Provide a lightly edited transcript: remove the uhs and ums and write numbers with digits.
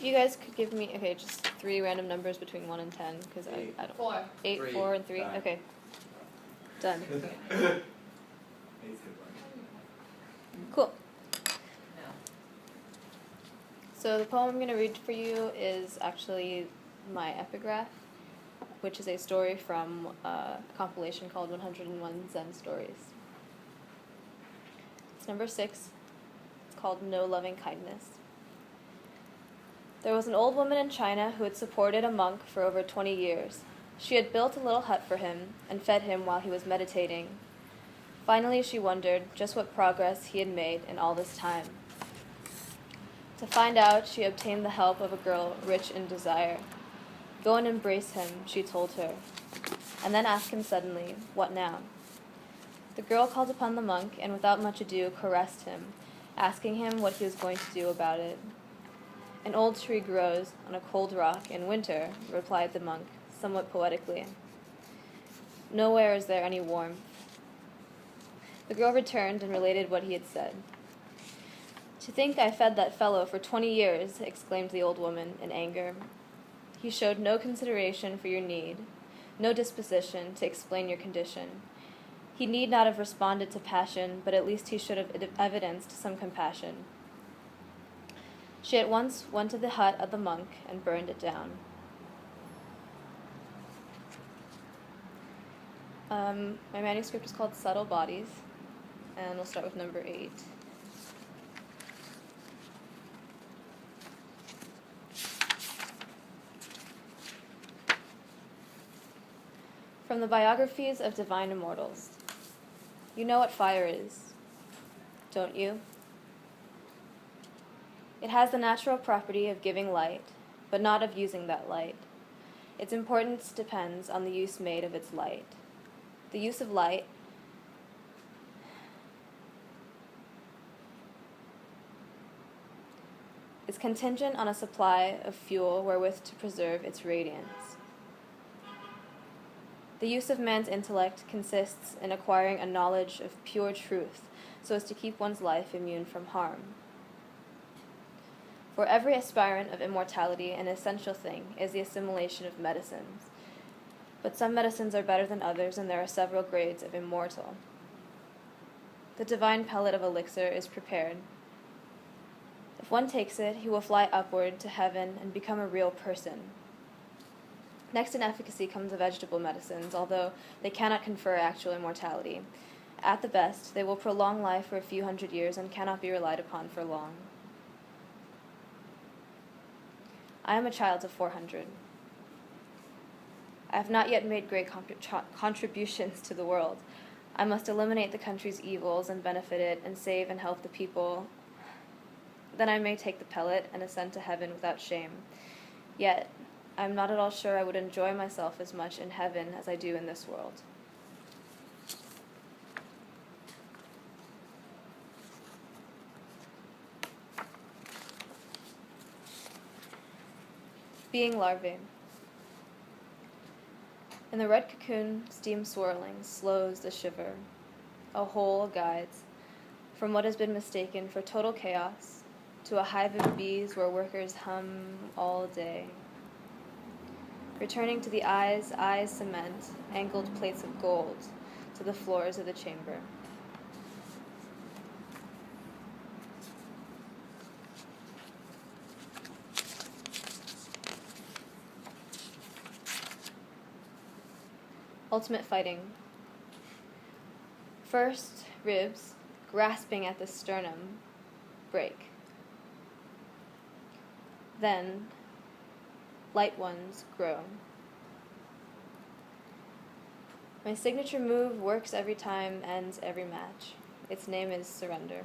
you guys could give me, okay, just 3 random numbers between 1 and 10, because I don't... 4. 8, 3. 4, and 3? Done. Okay. Done. Cool. So the poem I'm going to read for you is actually my epigraph, which is a story from a compilation called 101 Zen Stories. It's number 6. It's called No Loving Kindness. There was an old woman in China who had supported a monk for over 20 years. She had built a little hut for him and fed him while he was meditating. Finally, she wondered just what progress he had made in all this time. To find out, she obtained the help of a girl rich in desire. Go and embrace him, she told her, and then asked him suddenly, what now? The girl called upon the monk and without much ado caressed him, asking him what he was going to do about it. An old tree grows on a cold rock in winter, replied the monk, somewhat poetically. Nowhere is there any warmth. The girl returned and related what he had said. To think I fed that fellow for 20 years, exclaimed the old woman in anger. He showed no consideration for your need, no disposition to explain your condition. He need not have responded to passion, but at least he should have evidenced some compassion. She at once went to the hut of the monk and burned it down. My manuscript is called Subtle Bodies, and we'll start with number 8. From the Biographies of Divine Immortals. You know what fire is, don't you? It has the natural property of giving light, but not of using that light. Its importance depends on the use made of its light. The use of light is contingent on a supply of fuel wherewith to preserve its radiance. The use of man's intellect consists in acquiring a knowledge of pure truth so as to keep one's life immune from harm. For every aspirant of immortality, an essential thing is the assimilation of medicines. But some medicines are better than others, and there are several grades of immortal. The divine pellet of elixir is prepared. If one takes it, he will fly upward to heaven and become a real person. Next in efficacy comes the vegetable medicines, although they cannot confer actual immortality. At the best, they will prolong life for a few hundred years and cannot be relied upon for long. I am a child of 400. I have not yet made great contributions to the world. I must eliminate the country's evils and benefit it and save and help the people. Then I may take the pellet and ascend to heaven without shame. Yet, I am not at all sure I would enjoy myself as much in heaven as I do in this world. Being larvae. In the red cocoon, steam swirling slows the shiver. A hole guides from what has been mistaken for total chaos to a hive of bees where workers hum all day. Returning to the eyes cement angled plates of gold to the floors of the chamber. Ultimate fighting. First, ribs, grasping at the sternum, break. Then, light ones grow. My signature move works every time, ends every match. Its name is surrender.